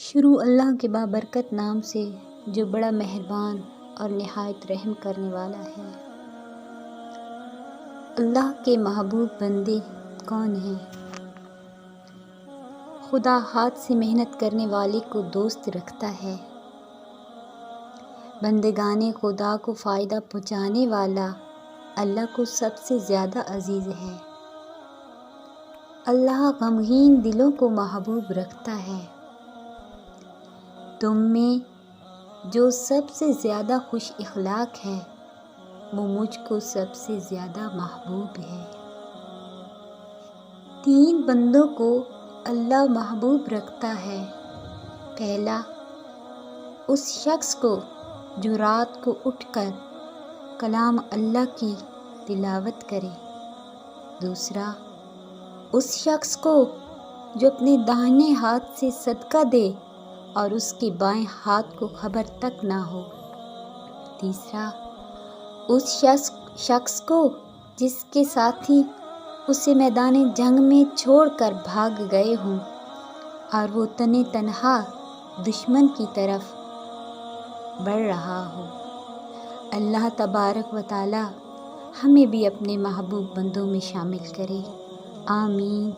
شروع اللہ کے بابرکت نام سے جو بڑا مہربان اور نہایت رحم کرنے والا ہے۔ اللہ کے محبوب بندے کون ہیں؟ خدا ہاتھ سے محنت کرنے والے کو دوست رکھتا ہے۔ بندگان خدا کو فائدہ پہنچانے والا اللہ کو سب سے زیادہ عزیز ہے۔ اللہ غمگین دلوں کو محبوب رکھتا ہے۔ تم میں جو سب سے زیادہ خوش اخلاق ہے وہ مجھ کو سب سے زیادہ محبوب ہے۔ 3 بندوں کو اللہ محبوب رکھتا ہے۔ پہلا، اس شخص کو جو رات کو اٹھ کر کلام اللہ کی تلاوت کرے۔ دوسرا، اس شخص کو جو اپنے داہنے ہاتھ سے صدقہ دے اور اس کے بائیں ہاتھ کو خبر تک نہ ہو۔ تیسرا، اس شخص کو جس کے ساتھی اسے میدان جنگ میں چھوڑ کر بھاگ گئے ہوں اور وہ تنہا دشمن کی طرف بڑھ رہا ہو۔ اللہ تبارک و تعالی ہمیں بھی اپنے محبوب بندوں میں شامل کرے۔ آمین۔